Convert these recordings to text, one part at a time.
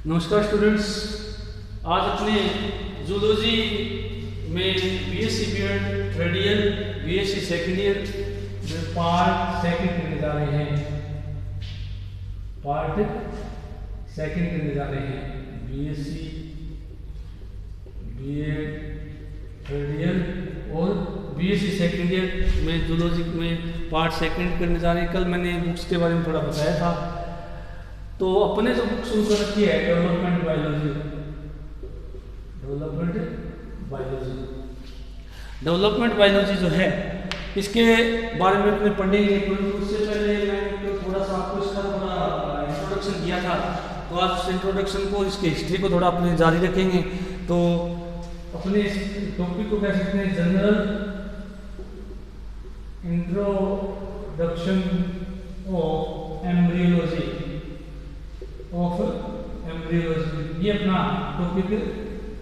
नमस्कार स्टूडेंट्स। आज अपने जूलॉजी में BSc BEd third year BSc second year में पार्ट सेकंड करने जा रहे हैं। पार्ट सेकंड करने जा रहे हैं बीएससी बीएड थर्ड ईयर और बीएससी सेकेंड ईयर में जूलॉजी में पार्ट सेकंड करने जा रहे हैं। कल मैंने बुक्स के बारे में थोड़ा बताया था। तो अपने जो बुक शुरू कर रखी है डेवलपमेंट बायोलॉजी जो है इसके बारे में अपने पढ़ेंगे। उससे पहले मैंने थोड़ा सा आपको इसका थोड़ा इंट्रोडक्शन दिया था, तो आज उस इंट्रोडक्शन को इसके हिस्ट्री को थोड़ा अपने जारी रखेंगे। तो अपने इस टॉपिक को कह सकते हैं जनरल इंट्रोडक्शन ऑफ एम्ब्रियोलॉजी ये अपना टॉपिक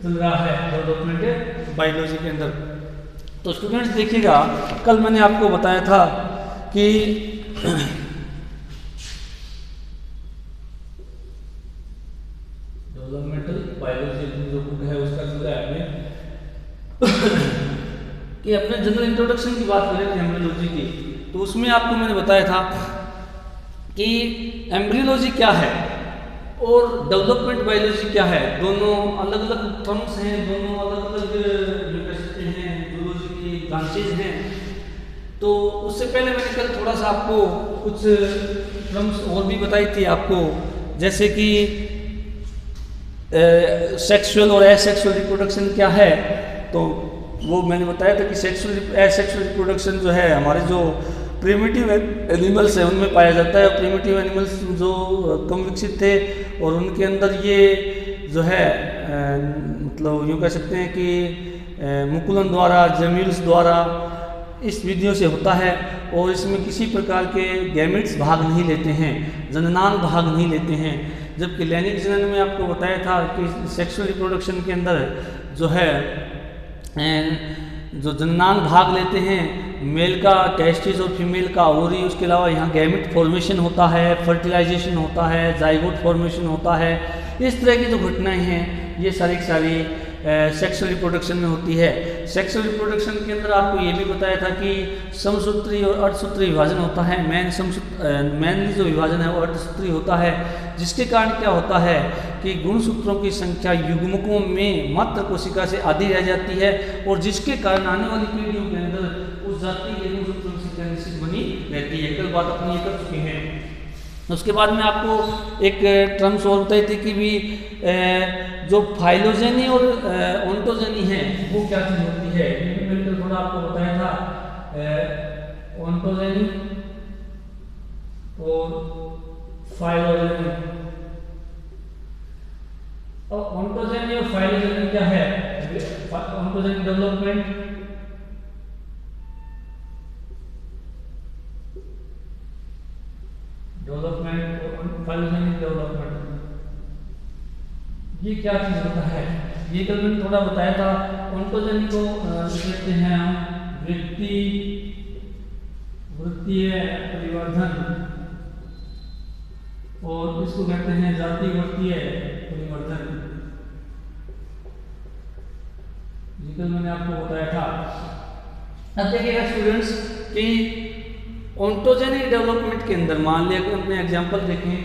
चल रहा है डेवलपमेंट बायोलॉजी के अंदर। तो स्टूडेंट्स देखिएगा, कल मैंने आपको बताया था कि डेवलपमेंटल बायोलॉजी जो बुक है उसका चल रहा है कि अपने जनरल इंट्रोडक्शन की बात करें एम्ब्रियोलॉजी की, तो उसमें आपको मैंने बताया था कि एम्ब्रियोलॉजी क्या है और डेवलपमेंट बायोलॉजी क्या है। दोनों अलग अलग टर्म्स हैं, दोनों अलग अलग कह सकते हैं जूलॉजी की ब्रांचेज हैं। तो उससे पहले मैंने कल थोड़ा सा आपको कुछ टर्म्स और भी बताई थी आपको, जैसे कि सेक्सुअल और एसेक्सुअल रिप्रोडक्शन क्या है। तो वो मैंने बताया था कि एसेक्सुअल रिप्रोडक्शन जो है हमारे जो प्रिमिटिव एनिमल्स है उनमें पाया जाता है। प्रिमिटिव एनिमल्स जो कम विकसित थे और उनके अंदर ये जो है मतलब यूँ कह सकते हैं कि मुकुलन द्वारा जमील्स द्वारा इस विधियों से होता है और इसमें किसी प्रकार के गैमेट्स भाग नहीं लेते हैं, जननांग भाग नहीं लेते हैं। जबकि लैंगिक जनन में आपको बताया था कि सेक्सुअल रिप्रोडक्शन के अंदर जो है जो जननांग भाग लेते हैं मेल का टेस्टिस और फीमेल का ओवरी। उसके अलावा यहाँ गैमेट फॉर्मेशन होता है, फर्टिलाइजेशन होता है, जाइगोट फॉर्मेशन होता है। इस तरह की जो घटनाएं हैं ये सारी की सारी सेक्सुअल रिप्रोडक्शन में होती है। सेक्सुअल रिप्रोडक्शन के अंदर आपको ये भी बताया था कि समसूत्री और अर्धसूत्री विभाजन होता है। मेनली जो विभाजन है वो अर्धसूत्री होता है, जिसके कारण क्या होता है कि गुणसूत्रों की संख्या युग्मकों में मात्र कोशिका से आधी रह जाती है और जिसके कारण आने वाली पीढ़ियों के अंदर उस जाति के गुणसूत्रों की संख्या निश्चित बनी रहती है। कल बात अपनी ये कर चुके हैं। उसके बाद में आपको एक टर्म्स और बताई थी कि भी जो फाइलोजेनी और ओंटोजेनी है वो क्या चीज़ होती है। मैंने तो थोड़ा आपको बताया था ओंटोजेनी और फाइलोजेनी। और ओंटोजेनी और फाइलोजेनी क्या है? ओंटोजेनी डेवलपमेंट और फाइलोजेनिक डेवलपमेंट ये क्या चीज़ होता है, ये कल मैंने थोड़ा बताया था। ओंटोजेनी को कहते हैं हम वृत्तीय परिवर्धन और इसको कहते हैं जाति वृत्तीय परिवर्धन। ये कल मैंने आपको बताया था। अब देखिएगा स्टूडेंट्स कि ओंटोजेनिक डेवलपमेंट के अंदर मान लिया अपने एग्जांपल देखें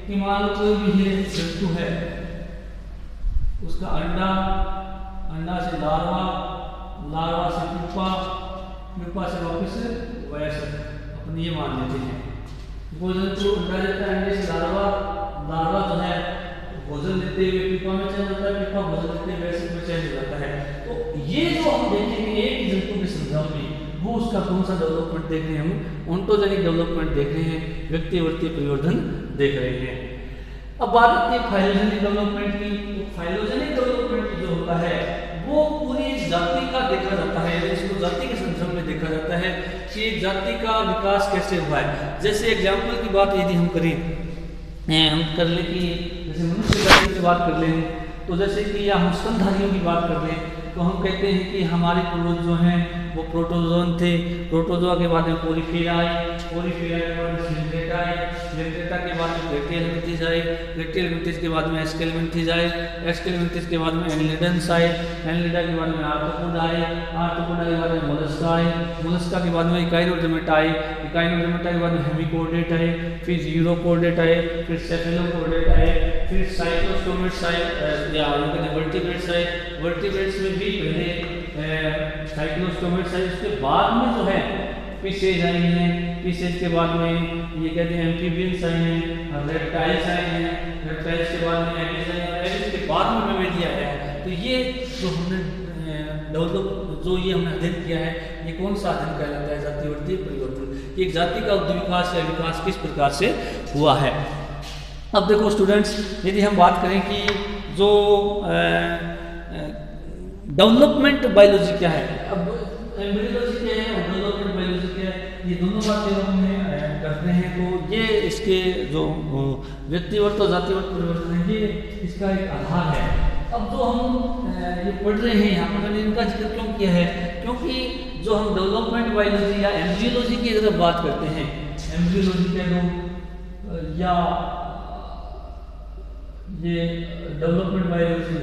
कि मान लो कोई भी ये जंतु है, उसका अंडा से लार्वा से प्यूपा से वापस वयस्क, अपन ये मान लेते हैं। वो जंतु अंडा देता है, अंडे से लार्वा जो है भोजन देते हुए प्यूपा में चेंज होता है, प्यूपा भोजन देते हुए वयस्क में चेंज हो जाता है। तो ये जो हम देखेंगे एक ही जंतु के संदर्भ में वो उसका कौन सा डेवलपमेंट देख रहे हैं, हम ओंटोजेनिक डेवलपमेंट देख रहे हैं, व्यक्तिवर्ती परिवर्धन देख रहे हैं। अब बात आती है फाइलोजेनिक डेवलपमेंट की। तो फाइलोजेनिक डेवलपमेंट जो होता है वो पूरी जाति का देखा जाता है, इसको जाति के संदर्भ में देखा जाता है कि एक जाति का विकास कैसे हुआ है। जैसे एग्जाम्पल की बात यदि हम करें, हम कर लें कि जैसे मनुष्य जाति की बात कर लें, तो जैसे कि या हम स्तनधारियों की बात कर लें तो हम कहते हैं कि हमारे पूर्वज जो हैं वो प्रोटोजोन थे। प्रोटोजोआ के बाद में पोरिफेरा आए, पोरिफेरा के बाद में सिलेंड्रेटा आए, सिलेंड्रेटा के बाद में ग्रेटियल आए, ग्रेटियल के बाद में एस्केलमेंथिस आए, एस्केलमेंथिस के बाद में एनलिडन्स आए, एनलिडा के बाद में आर्थ्रोपोड आए, आर्थ्रोपोडा के बाद में मोलस्का आए, मोलस्का के बाद में इकाइनोडर्मेटा आए, इकाइनोडर्मेटा के बाद में हेमिकोर्डेट आए, फिर यूरोकोर्डेट आए, फिर सेफेलोकोर्डेट आए, फिर साइक्लोस्टोमेट्स आए या वर्टिब्रेट्स आए। वर्टिब्रेट्स में भी पहले साइक्लोस्टोमेट्स आए, उसके बाद में जो है फिशेज आई हैं, फिशेज के बाद में ये कहते हैं एम्फीबियंस आए हैं, रेप्टाइल्स आए हैं, रेप्टाइल्स के बाद में एविस आए हैं, एविस के बाद में मैमेलिया आया है। तो ये जो हमने जो ये हमने अध्ययन किया है, ये कौन सा अध्ययन कहलाता है? जातिवर्तीय परिवर्तन। एक जाति का उद्विकास या विकास किस प्रकार से हुआ है। अब देखो स्टूडेंट्स, यदि हम बात करें कि जो डेवलपमेंट बायोलॉजी क्या है, अब एम्ब्रियोलॉजी क्या है और डेवलपमेंट बायोलॉजी क्या है, ये दोनों बातें हम करते हैं। तो ये इसके जो व्यक्तिवर्त और जातिवर्त परिवर्तन है, ये इसका एक आधार है। अब जो हम ये पढ़ रहे हैं यहाँ पर, मैंने इनका जिक्र क्यों किया है? क्योंकि जो हम डेवलपमेंट बायोलॉजी या एम्ब्रियोलॉजी की अगर बात करते हैं, एम्ब्रियोलॉजी कह लो या ये डेवलपमेंट बायोलॉजी,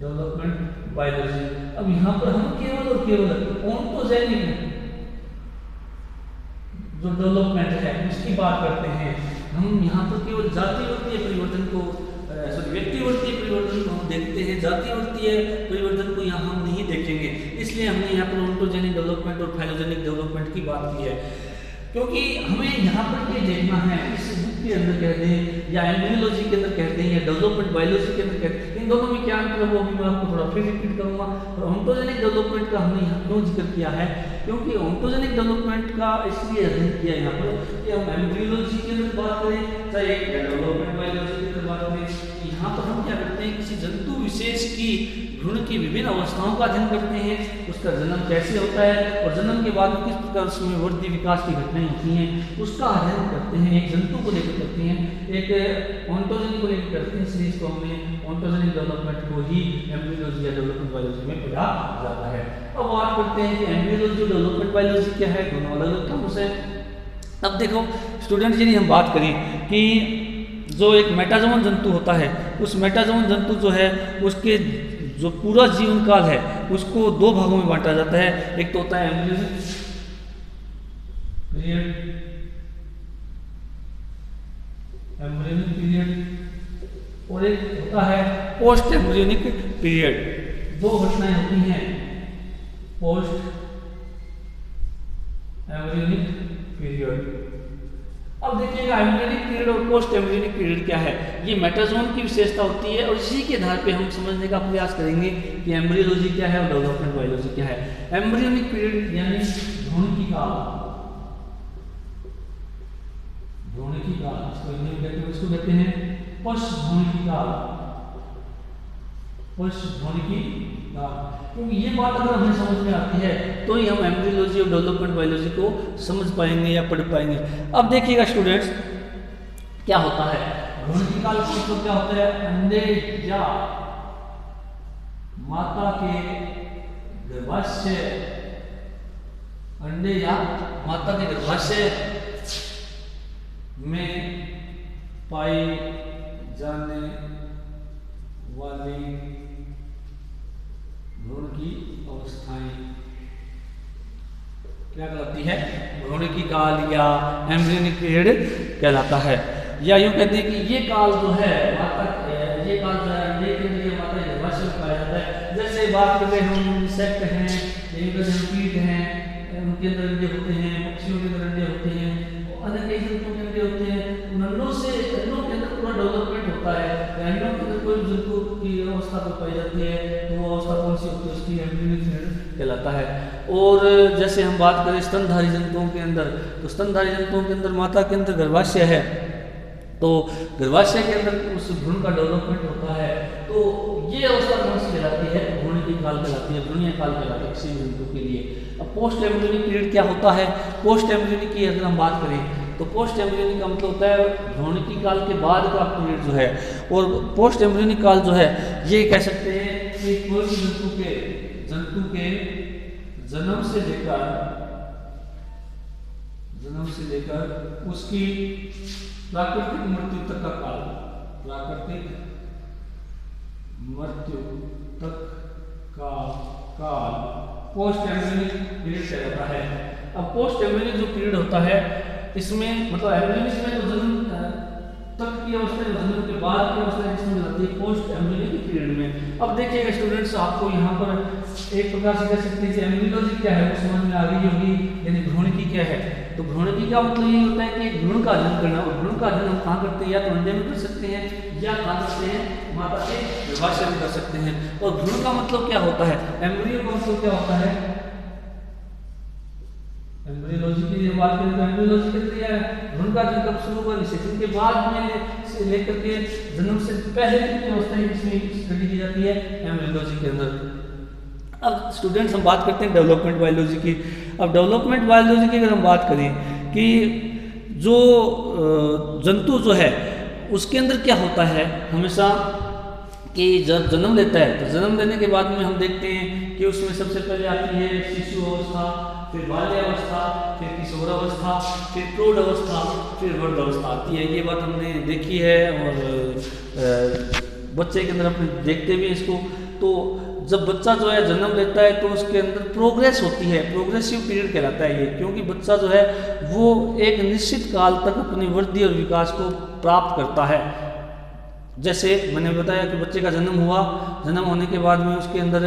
डेवलपमेंट बायोलॉजी, अब यहाँ पर हम केवल और केवल ऑन्टोजेनिक जो डेवलपमेंट है उसकी बात करते हैं। हम यहाँ पर केवल जातिवर्तीय परिवर्तन को व्यक्तिवर्तीय परिवर्तन को हम देखते हैं, जातिवर्तीय परिवर्तन को यहाँ हम नहीं देखेंगे। इसलिए हमने यहाँ पर ऑन्टोजेनिक डेवलपमेंट और फाइलोजेनिक डेवलपमेंट की बात की है, क्योंकि हमें यहाँ पर ये देखना है, इस बुक के अंदर कहते हैं या एम्ब्रियोलॉजी के अंदर कहते हैं या डेवलपमेंट बायोलॉजी के अंदर कहते हैं, इन दोनों में क्या अंतर है वो भी मैं आपको थोड़ा फिर रिपीट करूँगा। और ऑन्टोजेनिक डेवलपमेंट का हमने यहाँ क्यों जिक्र किया है? क्योंकि ऑन्टोजेनिक डेवलपमेंट का इसलिए अध्ययन किया यहाँ पर कि हम एम्ब्रियोलॉजी के अंदर बात करें चाहे डेवलपमेंट बायोलॉजी के अंदर बात करें, यहाँ पर हम क्या करते हैं, किसी जंतु विशेष की भ्रूण की विभिन्न अवस्थाओं का अध्ययन करते हैं, उसका जन्म कैसे होता है और जन्म के बाद किस प्रकार उसमें वृद्धि विकास की घटनाएं होती हैं, उसका अध्ययन करते हैं। एक जंतु को लेकर करते हैं, एक ऑन्टोजेनिक को लेकर करते हैं, इसलिए इसको हमने ऑन्टोजेनिक डेवलपमेंट को ही एम्ब्रियोलॉजी या डेवलपमेंट बायोलॉजी में पढ़ा जाता है। अब बात करते हैं कि एम्ब्रियोलॉजी और डेवलपमेंट बायोलॉजी क्या है, दोनों अलग अलग टर्म्स हैं। अब देखो स्टूडेंट, यदि हम बात करें कि जो एक मेटाजोन जंतु होता है, उस मेटाजोन जंतु जो है उसके जो पूरा जीवन काल है उसको दो भागों में बांटा जाता है। एक तो होता है एम्ब्रियोनिक पीरियड, एम्ब्रियोनिक पीरियड, और एक होता है पोस्ट एम्ब्रियोनिक पीरियड। दो घटनाएं होती हैं, पोस्ट एम्ब्रियोनिक पीरियड। अब देखिएगा एम्ब्रियोनिक पीरियड और पोस्ट एम्ब्रियोनिक पीरियड क्या है, ये मेटाजोन की विशेषता होती है और इसी के आधार पे हम समझने का प्रयास करेंगे कि एम्ब्रियोलॉजी क्या है और डेवलपमेंट बायोलॉजी क्या है। एम्ब्रियोनिक पीरियड यानी भ्रूणिकी काल, भ्रूणिकी काल इसको हिंदी में कहते हैं, इसको कहते हैं पश्च भ्रूणिकी काल, पश्च भ्रूणिकी काल। क्योंकि ये बात अगर हमें समझ में आती है तो ही हम एम्ब्रियोलॉजी और डेवलपमेंट बायोलॉजी को समझ पाएंगे या पढ़ पाएंगे। अब देखिएगा स्टूडेंट्स, क्या होता है भ्रूणिकी काल का मतलब क्या होता है? अंडे या माता के गर्भाशय, अंडे या माता के गर्भाशय में पाई जाने वाली भ्रूण की अवस्थाएं क्या कहलाती है? भ्रूणिकी काल या एम्ब्रियोनिक पीरियड कहलाता है। या यूं कहते हैं कि ये काल जो है माता, ये काल जो है अंडे के लिए माता के गर्भाशय में पाया जाता है। जैसे बात करें हम इंसेक्ट हैं, कीट हैं, उनके अंदर अंडे होते हैं, पक्षियों के अंदर अंडे होते हैं, अन्य कई जंतुओं के अंडे होते हैं। नन्नों से अन्नों के अंदर पूरा डेवलपमेंट होता है। अन्नों के अंदर कोई जंतु की अवस्था को पाई जाती है तो वो अवस्था कौन सी होती है? उसकी एम्ब्रियोनिक पीरियड कहलाता है। और जैसे हम बात करें स्तनधारी जंतुओं के अंदर, तो स्तनधारी जंतुओं के अंदर माता के अंदर गर्भाशय है, तो गर्भाशय के अंदर उस भ्रूण का डेवलपमेंट होता है। तो ये अवस्था कौन सी कहलाती है? भ्रूणिकी काल कहलाती है, भ्रूणीय काल कहलाता है किसी जंतु के लिए। अब पोस्ट एम्ब्रियोनिक पीरियड क्या होता है? पोस्ट एम्ब्रियोनिक की अगर हम बात करें तो पोस्ट एम्ब्रियोनिक का मतलब होता है भ्रूणिकी काल के बाद का पीरियड जो है। और पोस्ट एम्ब्रियोनिक काल जो है ये कह सकते हैं कि कोई भी जंतु के जन्म से लेकर उसकी प्राकृतिक मृत्यु तक का काल, प्राकृतिक मृत्यु तक का काल पोस्ट एम्ब्रियोनिक पीरियड कहलाता है। अब पोस्ट एम्ब्रियोनिक जो पीरियड होता है इसमें मतलब एम्ब्रियोनिक में तो जन्म तक की अवस्था, जन्म के बाद की अवस्था जिसमें लगती है पोस्ट एम्ब्रियोनिक पीरियड में। अब देखिएगा स्टूडेंट्स, आपको यहाँ पर एक प्रकार से कह सकते हैं कि एम्ब्रियोलॉजी क्या है वो समझ में आ गई होगी, यानी भ्रूणिकी क्या है। तो भ्रूणिकी का मतलब ये होता है कि भ्रूण का अध्ययन करना, और भ्रूण का अध्ययन हम कहाँ करते हैं, या तो अंडे में कर सकते हैं या कहाँ करते हैं, माता के गर्भाशय में कर सकते हैं। और भ्रूण का मतलब क्या होता है, एम्ब्रियो का मतलब क्या होता है, एम्ब्रियोलॉजी की बात करें तो एम्ब्रियोलॉजी कहते हैं भ्रूण का अध्ययन कब शुरू हुआ, निषेचन के बाद में से लेकर के जन्म से पहले की अवस्था है जिसमें स्टडी की जाती है एम्ब्रियोलॉजी के अंदर। अब स्टूडेंट्स हम बात करते हैं डेवलपमेंट बायोलॉजी की। अब डेवलपमेंट बायोलॉजी की अगर हम बात करें कि जो जंतु जो है उसके अंदर क्या होता है हमेशा कि जब जन्म लेता है तो जन्म लेने के बाद में हम देखते हैं कि उसमें सबसे पहले आती है शिशु अवस्था, फिर बाल्यावस्था, फिर किशोरावस्था, फिर प्रौढ़ अवस्था, फिर वृद्ध अवस्था आती है। ये बात हमने देखी है और बच्चे के अंदर अपने देखते भी इसको। तो जब बच्चा जो है जन्म लेता है तो उसके अंदर प्रोग्रेस होती है, प्रोग्रेसिव पीरियड कहलाता है ये, क्योंकि बच्चा जो है वो एक निश्चित काल तक अपनी वृद्धि और विकास को प्राप्त करता है। जैसे मैंने बताया कि बच्चे का जन्म हुआ, जन्म होने के बाद में उसके अंदर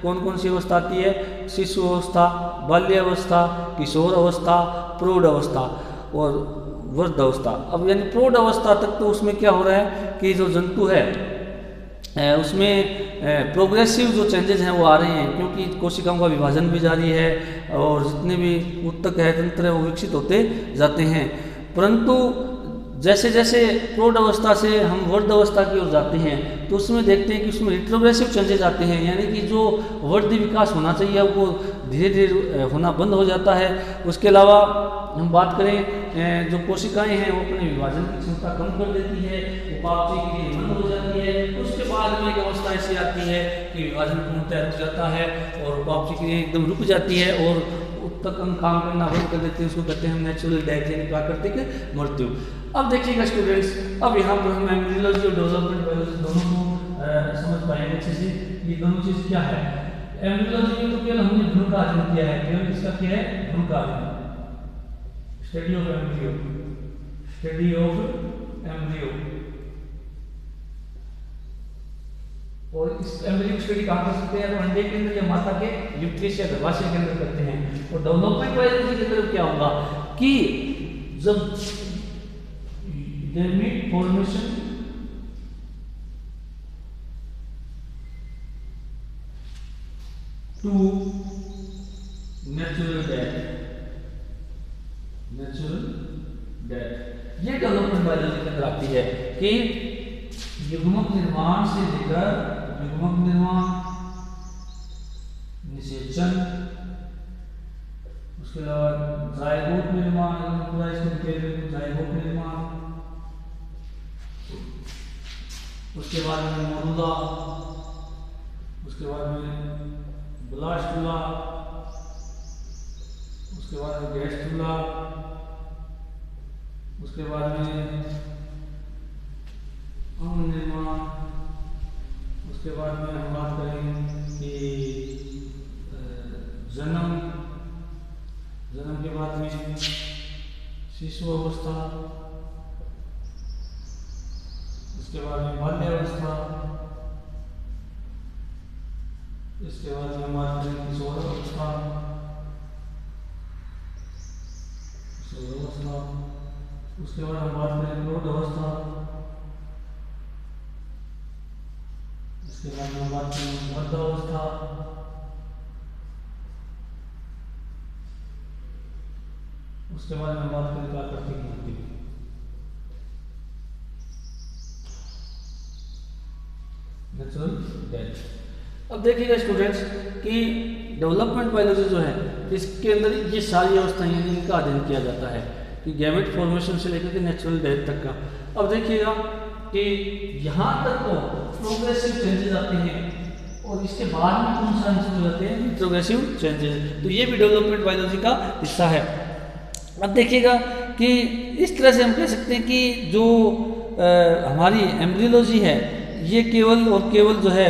कौन कौन सी अवस्था आती है, शिशु अवस्था, बाल्यावस्था, किशोर अवस्था, प्रौढ़ अवस्था और वृद्ध अवस्था। अब यानी प्रौढ़ अवस्था तक तो उसमें क्या हो रहा है कि जो जंतु है उसमें प्रोग्रेसिव जो चेंजेस हैं वो आ रहे हैं, क्योंकि कोशिकाओं का विभाजन भी जारी है और जितने भी उत्तक है तंत्र है वो विकसित होते जाते हैं। परंतु जैसे जैसे प्रौढ़ अवस्था से हम वृद्ध अवस्था की ओर जाते हैं तो उसमें देखते हैं कि उसमें रिट्रोग्रेसिव चेंजेस आते हैं, यानी कि जो वृद्धि विकास होना चाहिए वो धीरे धीरे होना बंद हो जाता है। उसके अलावा हम बात करें जो कोशिकाएं हैं वो अपने विभाजन की क्षमता कम कर देती है, उपापचय के लिए बंद हो जाती है। उसके बाद में एक अवस्था ऐसी आती है कि विभाजन पूर्णतः रुक जाता है और उपापचय के लिए एकदम रुक जाती है और उत्तक अंग काम करना बंद कर देते हैं, उसको कहते हैं हम नेचुरल डेथ यानी प्राकृतिक मृत्यु। अब देखिएगा स्टूडेंट्स, अब यहाँ पर हम एम्ब्रियोलॉजी और डेवलपमेंट बायोलॉजी दोनों को समझ पाएंगे अच्छे से। ये दोनों चीज़ क्या है, एम्ब्रियोलॉजी में तो केवल हमने भ्रूण का अध्ययन किया है, केवल इसका क्या है, भ्रूण का अध्ययन, study of embryo, study of embryo. और इस एम्ब्रियो की स्टडी कहाँ कर सकते हैं, तो अंडे के अंदर या माता के यूट्रस या गर्भाशय के अंदर करते हैं। और डेवलपमेंट बायोलॉजी की तरफ क्या होगा कि जब gamete formation to natural death, natural death, ये डेवलपमेंट बायोलॉजी के अंदर आती है कि युग्मक निर्माण से लेकर युग्मक निर्माण, निषेचन, उसके अलावा जायगोट निर्माण, पूरा इसको जायगोट निर्माण, उसके बाद में मोरुला, उसके बाद में ब्लास्टुला, उसके बाद में गैस्टुला, उसके बाद में अंग निर्माण, उसके बाद में हम बात करेंगे कि जन्म, जन्म के बाद में शिशु अवस्था, इसके बाद में बाल्यावस्था, इसके बाद में हम बात करेंगे किशोर अवस्था, उसके बाद हम बात करेंगे प्रौढ़ अवस्था, इसके बाद में बात करेंगे वृद्ध अवस्था, उसके बाद में बात करेंगे प्राकृतिक मृत्यु। Natural death. अब देखिएगा स्टूडेंट्स कि डेवलपमेंट बायोलॉजी जो है इसके अंदर ये सारी अवस्थाएं यानी इनका अध्ययन किया जाता है कि गैमेट फॉर्मेशन से लेकर के नेचुरल डेथ तक का। अब देखिएगा कि यहाँ तक तो प्रोग्रेसिव चेंजेस आते हैं और इसके बाद में कौन सा आंसर हो जाते हैं, रिट्रोग्रेसिव चेंजेस। तो ये भी डेवलपमेंट बायोलॉजी का हिस्सा है। अब देखिएगा कि इस तरह से हम कह सकते हैं कि जो हमारी एम्ब्रियोलॉजी है ये केवल और केवल जो है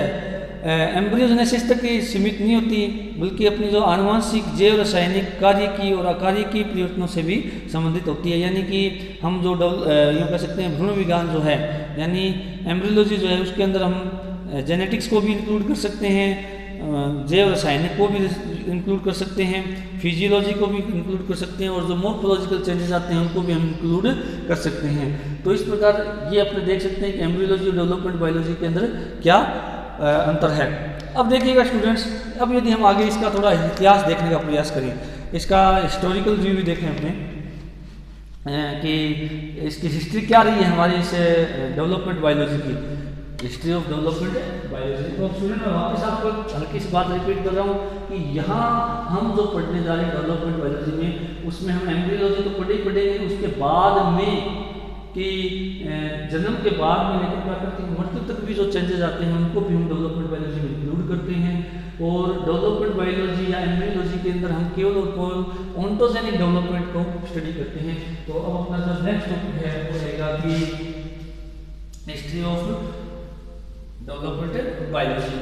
एम्ब्रियोजेनेसिस तक ही सीमित नहीं होती, बल्कि अपनी जो आनुवंशिक जैव रासायनिक कार्य की और अकार्य की परिवर्तनों से भी संबंधित होती है। यानी कि हम जो यूँ कह सकते हैं भ्रूण विज्ञान जो है, यानी एम्ब्रियोलॉजी जो है उसके अंदर हम जेनेटिक्स को भी इंक्लूड कर सकते हैं, जैव रासायनिक को भी इंक्लूड कर सकते हैं, फिजियोलॉजी को भी इंक्लूड कर सकते हैं, और जो मोर्फोलॉजिकल चेंजेस आते हैं उनको भी हम इंक्लूड कर सकते हैं। तो इस प्रकार ये अपने देख सकते हैं कि एम्ब्रियोलॉजी और डेवलपमेंट बायोलॉजी के अंदर क्या अंतर है। अब देखिएगा स्टूडेंट्स, अब यदि हम आगे इसका थोड़ा इतिहास देखने का प्रयास करें, इसका हिस्टोरिकल व्यू भी देखें अपने कि इसकी हिस्ट्री क्या रही है हमारी इस डेवलपमेंट बायोलॉजी की, हिस्ट्री ऑफ डेवलपमेंट बायोलॉजी। तो स्टूडेंट मैं वापस आपको हल्की सी बात रिपीट कर रहा हूँ कि यहाँ हम जो पढ़ने जा रहे हैं डेवलपमेंट बायोलॉजी में, उसमें हम एम्ब्रियोलॉजी तो पढ़ेंगे, उसके बाद में कि जन्म के बाद में लेकर प्राकृतिक मृत्यु तक भी जो चेंजेस आते हैं उनको भी हम डेवलपमेंट बायोलॉजी में इंक्लूड करते हैं। और डेवलपमेंट बायोलॉजी या एम्ब्रियोलॉजी के अंदर हम केवल और केवल ऑन्टोजेनिक डेवलपमेंट को स्टडी करते हैं। तो अब अपना जो नेक्स्ट टॉपिक है वो रहेगा कि history of development biology.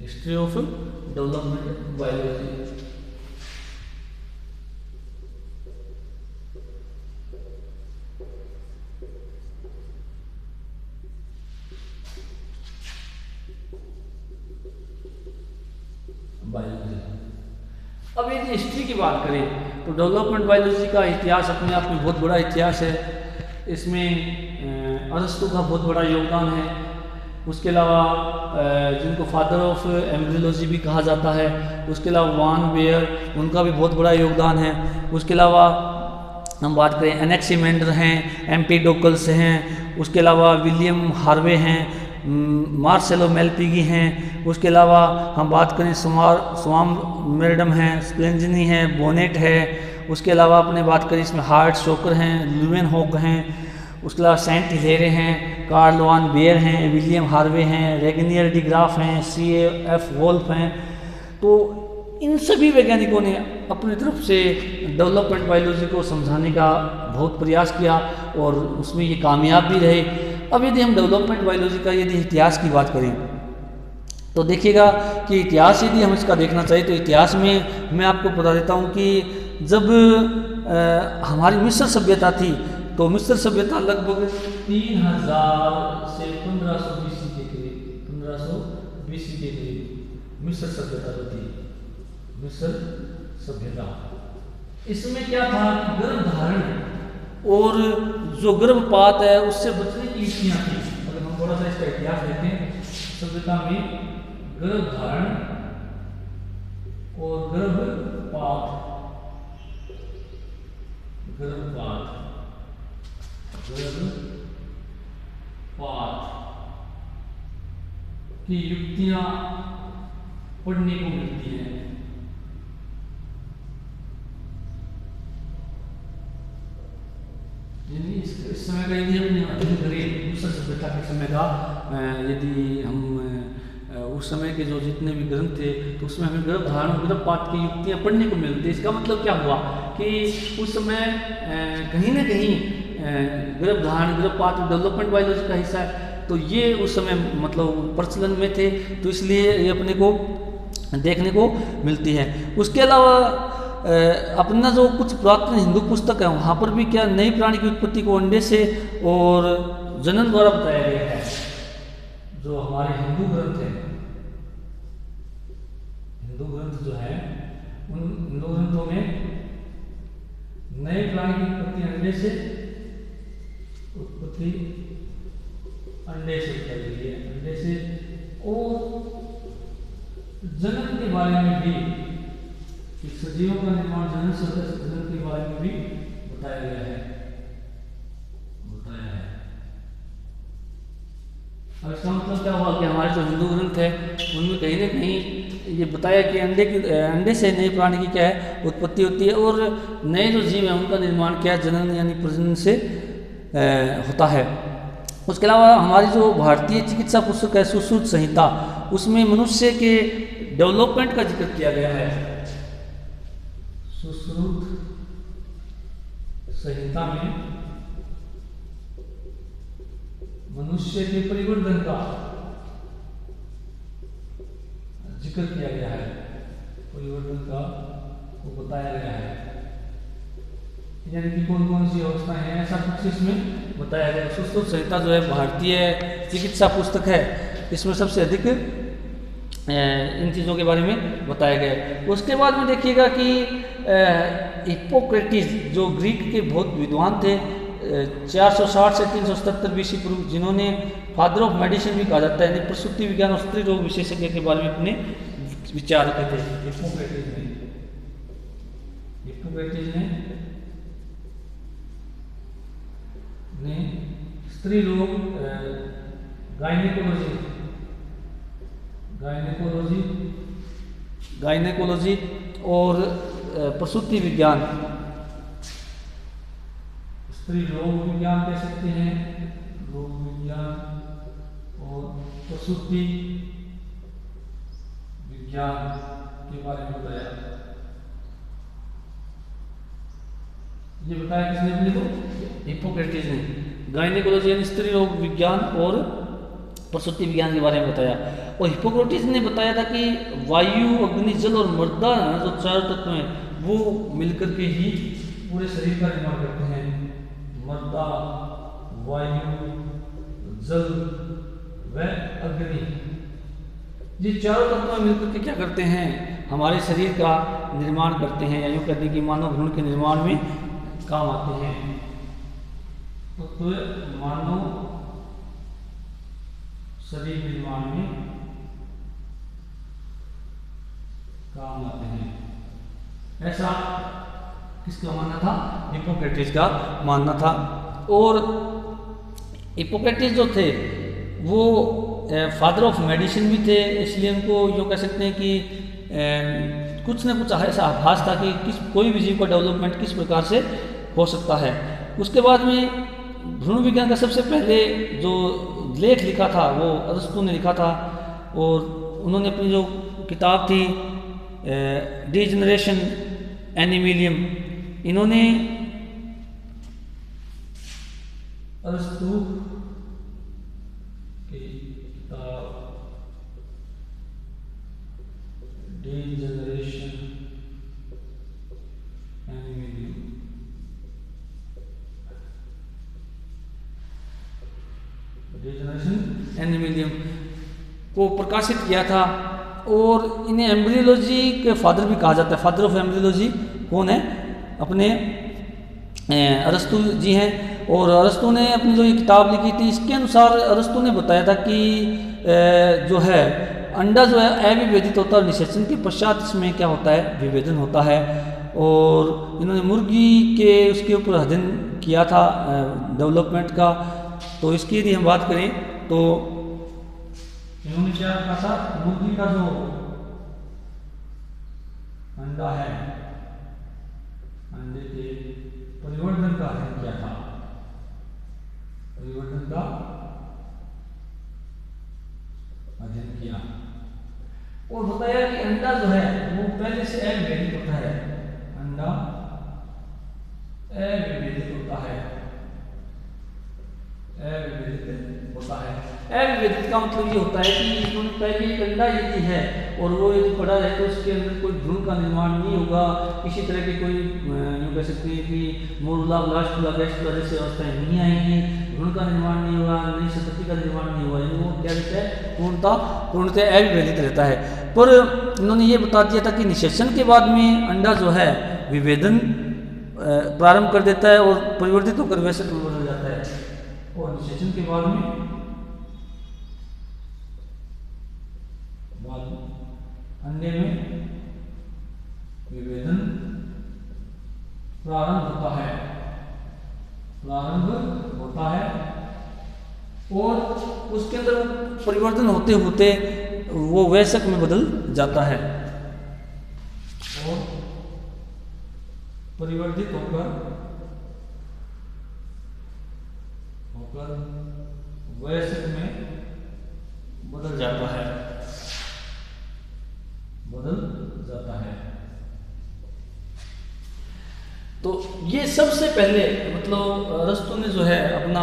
History of development biology. अब यदि हिस्ट्री की बात करें तो डेवलपमेंट बायोलॉजी का इतिहास अपने आप में बहुत बड़ा इतिहास है। इसमें अरस्तु का बहुत बड़ा योगदान है। उसके अलावा जिनको फादर ऑफ एम्ब्रियोलॉजी भी कहा जाता है, उसके अलावा वान बेयर, उनका भी बहुत बड़ा योगदान है। उसके अलावा हम बात करें एनेक्सिमेंडर हैं, एम्पीडोकल्स हैं, उसके अलावा विलियम हार्वे हैं, मार्सेलो मेलपिगी हैं, उसके अलावा हम बात करें स्वाम मेरडम हैं, स्प्लेंजनी है, बोनेट है, उसके अलावा अपने बात करें इसमें हार्ट शोकर हैं, लुवेनहॉक हैं, उसके अलावा सेंट हिलेरे हैं, कार्ल वान बेयर हैं, विलियम हार्वे हैं, रेगनियर डिग्राफ हैं, C.F. वोल्फ हैं। तो इन सभी वैज्ञानिकों ने अपनी तरफ से डेवलपमेंट बायोलॉजी को समझाने का बहुत प्रयास किया और उसमें ये कामयाब भी रहे। अब यदि हम डेवलपमेंट बायोलॉजी का यदि इतिहास की बात करें तो देखिएगा कि इतिहास यदि हम इसका देखना चाहिए तो इतिहास में मैं आपको बता देता हूँ कि जब हमारी मिस्र सभ्यता थी तो मिस्र सभ्यता लगभग 3000 से 1500 BC के करीब, 1500 BC के करीब मिस्र सभ्यता जो थी, मिस्र सभ्यता, इसमें क्या था कि गर्भधारण और जो गर्भपात है उससे बचने की युक्तियाँ थी। अगर हम थोड़ा सा इसका इतिहास देखें, सभ्यता में गर्भधारण और गर्भपात की युक्तियां पढ़ने को मिलती हैं। इस समय का यदि हम अध्ययन करें मिस्र सभ्यता के समय का, यदि हम उस समय के जो जितने भी ग्रंथ थे तो उसमें हमें गर्भधारण और गर्भपात की युक्तियां पढ़ने को मिलती है। इसका मतलब क्या हुआ कि उस समय कहीं ना कहीं गर्भधारण गर्भपात डेवलपमेंट बायोलॉजी का हिस्सा है, तो ये उस समय मतलब प्रचलन में थे, तो इसलिए ये अपने को देखने को मिलती है। उसके अलावा अपना जो कुछ पुरातन हिंदू पुस्तक है वहाँ पर भी क्या नई प्राणी की उत्पत्ति को अंडे से और जनन द्वारा बताया गया है। जो हमारे हिंदू ग्रंथ है, हिंदू ग्रंथ जो है उन हिंदू ग्रंथों में नए प्राणी की उत्पत्ति अंडे से बताई गई है, अंडे से, और जनन के बारे में भी सजीवों का निर्माण जनन से होता है, जनन के बारे में भी बताया गया है। अब इसका मतलब क्या हुआ कि हमारे जो हिंदू ग्रंथ है उनमें कहीं ना कहीं ये बताया कि अंडे से नए प्राणी की क्या है उत्पत्ति होती है और नए जो जीव हैं उनका निर्माण क्या जनन यानी प्रजनन से होता है। उसके अलावा हमारी जो भारतीय चिकित्सा पुस्तक है सुश्रुत संहिता, उसमें मनुष्य के डेवलपमेंट का जिक्र किया गया है। सुश्रुत संहिता में मनुष्य के परिवर्तन का जिक्र किया गया है, परिवर्तन का वो बताया गया है, यानी कि कौन कौन सी अवस्थाएं हैं ऐसा कुछ इसमें बताया गया। सुश्रुत संहिता जो है भारतीय चिकित्सा पुस्तक है, इसमें सबसे अधिक इन चीज़ों के बारे में बताया गया है। उसके बाद में देखिएगा कि हिप्पोक्रेटिस जो ग्रीक के बहुत विद्वान थे 460 से 377 बीसी पूर्व, जिन्होंने फादर ऑफ मेडिसिन भी कहा जाता है, यानी प्रसूति विज्ञान और स्त्री रोग विशेषज्ञ के बारे में अपने विचार रखे थे। हिप्पोक्रेटिस ने स्त्री रोग गायनेकोलॉजी और प्रसूति विज्ञान, स्त्री रोग विज्ञान कह सकते हैं, रोग विज्ञान और प्रसूति विज्ञान के बारे में बताया। ये बताया किसने अपने को? हिप्पोक्रेटिस ने। गायनेकोलॉजी यानी स्त्री रोग विज्ञान और प्रसूति विज्ञान के बारे में बताया। और हिप्पोक्रेटिस ने बताया था कि वायु, अग्नि, जल और मृदा जो चार तत्व हैं वो मिलकर के ही पूरे शरीर का निर्माण करते हैं। मृदा, वायु, जल व अग्नि, ये चारों तत्व मिलकर के क्या करते हैं? हमारे शरीर का निर्माण करते हैं, या यूँ कहते हैं कि मानव भ्रूण के निर्माण में काम आते हैं। तो मानव शरीर निर्माण में काम आते हैं, ऐसा किसका मानना था? हिप्पोक्रेटिस का मानना था। और हिप्पोक्रेटिस जो थे वो फादर ऑफ मेडिसिन भी थे, इसलिए उनको यूँ कह सकते हैं कि कुछ न कुछ ऐसा आभास था कि कोई भी जीव का डेवलपमेंट किस प्रकार से हो सकता है। उसके बाद में भ्रूण विज्ञान का सबसे पहले जो लेख लिखा था वो अरस्तु ने लिखा था, और उन्होंने अपनी जो किताब थी डिजेनरेशन एनिमिलियम, इन्होंने अरस्तु की किताब डिजेनरेशन एनिमिलियम को प्रकाशित किया था। और इन्हें एम्ब्रियोलॉजी के फादर भी कहा जाता है। फादर ऑफ एम्ब्रियोलॉजी कौन है? अपने अरस्तु जी हैं। और अरस्तु ने अपनी जो ये किताब लिखी थी, इसके अनुसार अरस्तु ने बताया था कि जो है अंडा जो है अविभेदित होता है, निषेचन के पश्चात इसमें क्या होता है? विभेदन होता है। और इन्होंने मुर्गी के उसके ऊपर अध्ययन किया था डेवलपमेंट का। तो इसकी यदि हम बात करें तो इन्होंने क्या कहा था? मुर्गी का जो अंडा है, अंडे के परिवर्तन का अध्ययन किया था, परिवर्तन का अध्ययन किया और बताया कि अंडा जो है वो पहले से अविभेदित होता है। अंडा अविभेदित होता है, अविभेदित होता है। अविभेदित का मतलब ये होता है कि इन्होंने पहले एक अंडा यदि है और वो यदि पड़ा है तो उसके अंदर कोई भ्रूण का निर्माण नहीं होगा, किसी तरह की कोई यूँ कह सकते हैं कि मोरुला, ब्लास्टुला, गैस्टुला जैसी अवस्थाएं नहीं आएंगी, भ्रूण का निर्माण नहीं होगा, नई संतति का निर्माण नहीं होगा, यानी वो क्या रहता है? पूर्णतः अविभेदित रहता है। पर इन्होंने ये बता दिया था कि निषेचन के बाद में अंडा जो है विभेदन प्रारंभ कर देता है और परिवर्तित होकर वैसे परिवर्तन हो जाता है। और निषेचन के बाद में अंडे में विभेदन प्रारंभ होता है और उसके अंदर परिवर्तन होते होते वो वयस्क में बदल जाता है और परिवर्तित होकर वयस्क में बदल जाता है, तो ये सबसे पहले मतलब अरस्तु ने जो है अपना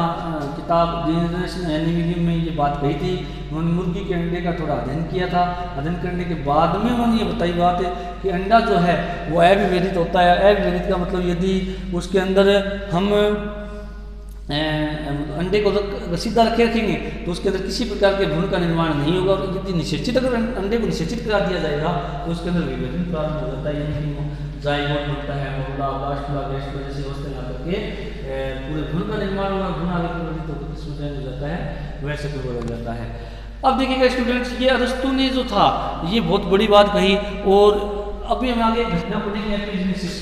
किताब जनरेशन एनिमिलियम में ये बात कही थी। उन्होंने मुर्गी के अंडे का थोड़ा अध्ययन किया था। अध्ययन करने के बाद में उन्होंने ये बताई बात है कि अंडा जो है वो अविभेदित होता है। अविभेदित का मतलब यदि उसके अंदर हम अंडे को सीधा रखेंगे तो उसके अंदर किसी प्रकार के भ्रूण का निर्माण नहीं होगा, और यदि निषेचित अगर अंडे को निषेचित करा दिया जाएगा तो उसके अंदर विभेदन प्रारंभ हो जाता है, यानी कि जाइगोट बनता है, मोबुला, ब्लास्टुला, गैस्ट्रुला जैसी अवस्था ला करके पूरे भ्रूण का निर्माण होगा, भ्रूण आगे परिवर्तित होकर किसमें चेंज हो जाता है, वैसे भी बदल जाता है। अब देखिएगा स्टूडेंट्स, ये अरस्तु ने जो था ये बहुत बड़ी बात कही, और अभी हम आगे घटना पढ़ेंगे एपिजेनेसिस।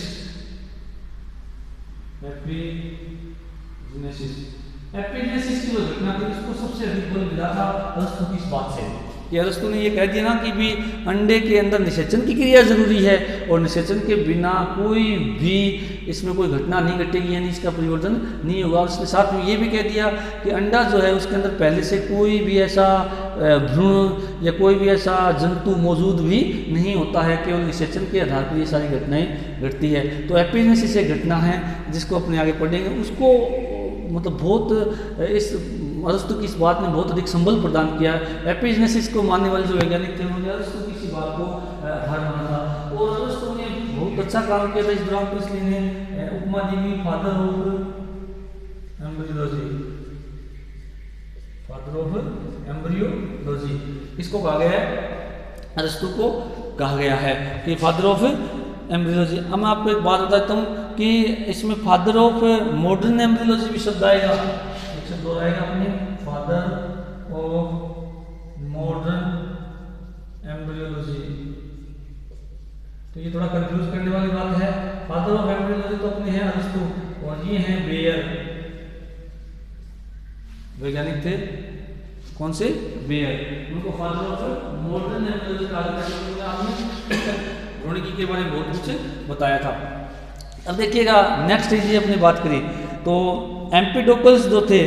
एपिजेनेसिस की जो घटना थी उसको सबसे अधिक बल मिला था अरस्तु की इस बात से कि अरस्तु ने ये कह दिया ना कि भी अंडे के अंदर निषेचन की क्रिया जरूरी है, और निषेचन के बिना कोई भी इसमें कोई घटना नहीं घटेगी, यानी इसका परिवर्तन नहीं होगा। और उसके साथ में ये भी कह दिया कि अंडा जो है उसके अंदर पहले से कोई भी ऐसा भ्रूण या कोई भी ऐसा जंतु मौजूद भी नहीं होता है, केवल निषेचन के आधार पर ये सारी घटनाएं घटती है। तो एपिजेनेसिस एक घटना है जिसको अपने आगे पढ़ेंगे, उसको मतलब बहुत इस अरस्तु की इस बात ने बहुत अधिक संबल प्रदान किया। एपिजेनेसिस को मानने वाले जो वैज्ञानिक थे उन्होंने अरस्तु की इसी बात को आधार माना था, और अरस्तु ने बहुत अच्छा काम किया था इस दौरान। तो इसलिए इन्हें उपमा दी गई फादर ऑफ एम्ब्रियोलॉजी। इसको कहा गया है, अरस्तु को कहा गया है कि फादर ऑफ एम्ब्रियोलॉजी। अब मैं आपको एक बात बताता हूँ कि इसमें फादर ऑफ मॉडर्न एम्ब्रियोलॉजी भी शब्द आएगा, एक शब्द और आएगा अपने फादर ऑफ मॉडर्न एम्ब्रियोलॉजी। तो ये थोड़ा कंफ्यूज करने वाली बात है। फादर ऑफ एम्ब्रियोलॉजी तो अपने हैं अरस्तु, और ये हैं बेयर, वैज्ञानिक थे कौन से, बेयर। उनको फादर ऑफ मॉडर्न एम्ब्रियोलॉजी कहा जाता है। भ्रूणिकी के बारे में बहुत कुछ बताया था। अब देखिएगा नेक्स्ट ये अपनी बात करी तो एम्पिडोकल्स जो थे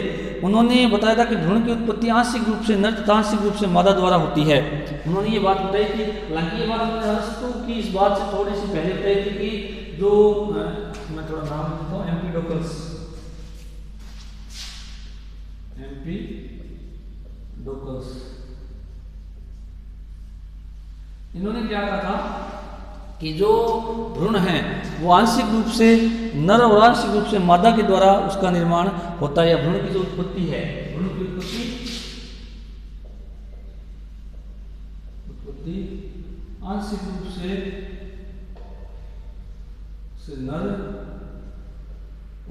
उन्होंने बताया था कि भ्रूण की उत्पत्ति आंशिक रूप से नर तथा आंशिक रूप से मादा द्वारा होती है। उन्होंने ये बात बताई कि हालांकि ये बात अपने अरस्तु की इस बात से थोड़ी सी पहले बताई थी कि जो मैं थोड़ा नाम देता हूँ एम्पिडोकल्स, इन्होंने क्या कहा था कि जो भ्रूण है वो आंशिक रूप से नर और आंशिक रूप से मादा के द्वारा उसका निर्माण होता है, या भ्रूण की जो उत्पत्ति है, भ्रूण की उत्पत्ति आंशिक रूप से नर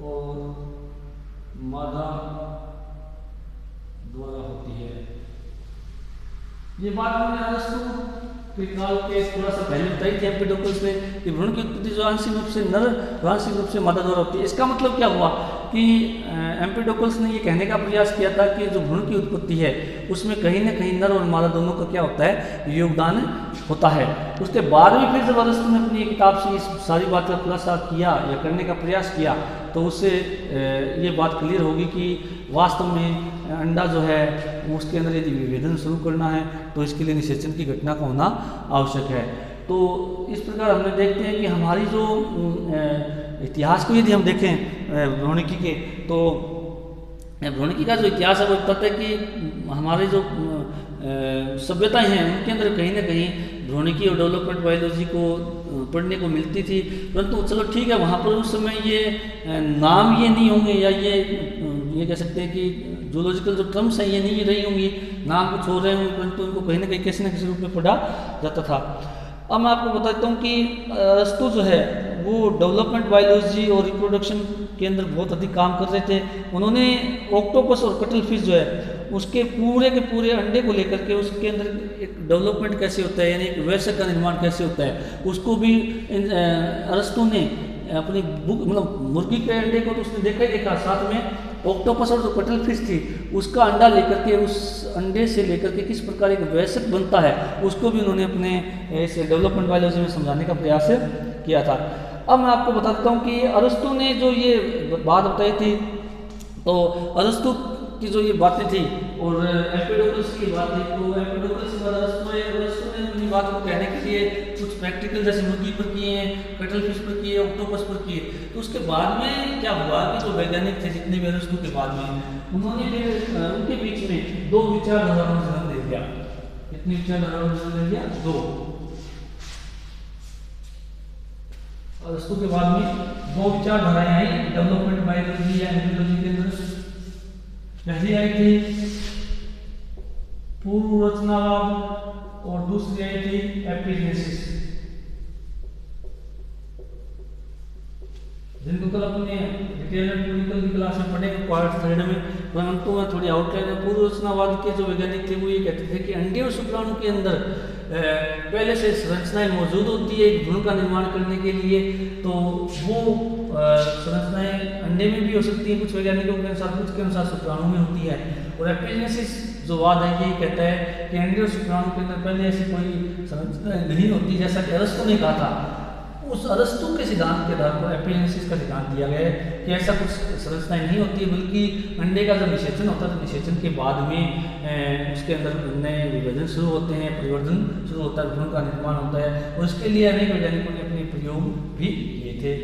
और मादा द्वारा होती है। ये बात मैंने अरस्तु के काल के थोड़ा सा पहले बताई थी एम्पिडोकल्स में कि भ्रूण की उत्पत्ति जो आंशिक रूप से नर और आंशिक रूप से मादा द्वारा होती है। इसका मतलब क्या हुआ कि एम्पिडोकल्स ने ये कहने का प्रयास किया था कि जो भ्रूण की उत्पत्ति है उसमें कहीं ना कहीं नर और मादा दोनों का क्या होता है, योगदान होता है। उसके बाद में फिर जब अरस्तु ने अपनी किताब से इस सारी बात का खुलासा किया या करने का प्रयास किया तो उससे ये बात क्लियर होगी कि वास्तव में अंडा जो है उसके अंदर यदि विभेदन शुरू करना है तो इसके लिए निषेचन की घटना का होना आवश्यक है। तो इस प्रकार हमने देखते हैं कि हमारी जो इतिहास को यदि हम देखें भ्रूणिकी के, तो भ्रूणिकी का जो इतिहास है वो बताता है कि हमारे जो सभ्यताएं हैं उनके अंदर कहीं ना कहीं भ्रूणिकी और डेवलपमेंट बायोलॉजी को पढ़ने को मिलती थी, परंतु चलो ठीक है वहाँ पर उस समय ये नाम ये नहीं होंगे, या ये कह सकते हैं कि जूलॉजिकल जो टर्म्स हैं ये नहीं रही होंगी, नाम कुछ हो रहे होंगे, परंतु उनको कहीं ना कहीं किसी न किसी रूप में पढ़ा जाता था। अब मैं आपको बताता हूँ कि अरस्तु जो है वो डेवलपमेंट बायोलॉजी और रिप्रोडक्शन के अंदर बहुत अधिक काम कर रहे थे। उन्होंने ऑक्टोपस और कटल फिश जो है उसके के पूरे अंडे को लेकर के उसके अंदर एक डेवलपमेंट कैसे होता है, यानी एक वयस्क का निर्माण कैसे होता है, उसको भी अरस्तु ने अपनी बुक मतलब मुर्गी के अंडे को तो उसने देखा ही देखा, साथ में ऑक्टोपस और जो कटल फिश थी उसका अंडा लेकर के, उस अंडे से लेकर के किस प्रकार एक वयस्क बनता है उसको भी उन्होंने अपने इस डेवलपमेंट बायोलॉजी में समझाने का प्रयास किया था। अब मैं आपको बता देता हूँ कि अरस्तु ने जो ये बात बताई थी, तो अरस्तु की जो ये बातें थी और एम्पिडोकल्स की बात थी, तो एम्पिडोकल्स के बाद अरस्तु ने अपनी बात को कहने के लिए कुछ प्रैक्टिकल जैसे मुर्गी पर किए हैं, कटल फिश पर किए, ऑक्टोपस पर किए। तो उसके बाद में क्या हुआ कि जो वैज्ञानिक थे जितने भी अरस्तु के बाद में, उन्होंने फिर उनके बीच में दो विचारधाराओं ने जन्म दे दिया। कितनी विचारधाराओं ने जन्म दे दिया? दो। अरस्तु के बाद में दो विचारधाराएं आई डेवलपमेंट बायोलॉजी या एम्ब्रियोलॉजी के अंदर। पहली आई थी पूर्व रचनावाद और दूसरी आई थी एपिजेनेसिस, जिनको कल अपने डिटेल में क्लिनिकल की क्लास में पढ़ेंगे पार्ट 3 में, परंतु मैं थोड़ी आउटलाइन में पूर्व रचनावाद के जो वैज्ञानिक थे वो ये कहते थे कि अंडे और शुक्राणु के अंदर पहले से संरचनाएं मौजूद होती है एक भ्रूण का निर्माण करने के लिए, तो वो संरचनाएं अंडे में भी हो सकती है कुछ वैज्ञानिकों के अनुसार, कुछ के अनुसार शुक्राणु में होती है। और एपिजेनेसिस जो वाद है ये कहता है कि अंडे और शुक्राणु के अंदर पहले ऐसी कोई संरचना नहीं होती, जैसा कि अरस्तु ने कहा था। उस अरस्तु के सिद्धांत के आधार पर एपिजेनेसिस का सिद्धांत दिया गया है कि ऐसा कुछ संरचनाएं नहीं होती है, बल्कि अंडे का जब निषेचन होता है तो निषेचन के बाद में उसके अंदर नए विभाजन शुरू होते हैं, परिवर्तन शुरू होता है, भ्रूण का निर्माण होता है। और उसके लिए अनेक वैज्ञानिकों ने अपने प्रयोग भी किए थे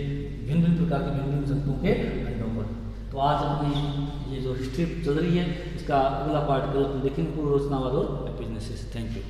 भिन्न भिन्न प्रकार के भिन्न भिन्न जंतुओं के अंडों पर। तो आज अपनी ये जो हिस्ट्री चल रही है इसका अगला पार्ट कल देखेंगे पूर्व रचनावाद और एपिजेनेसिस। Thank you.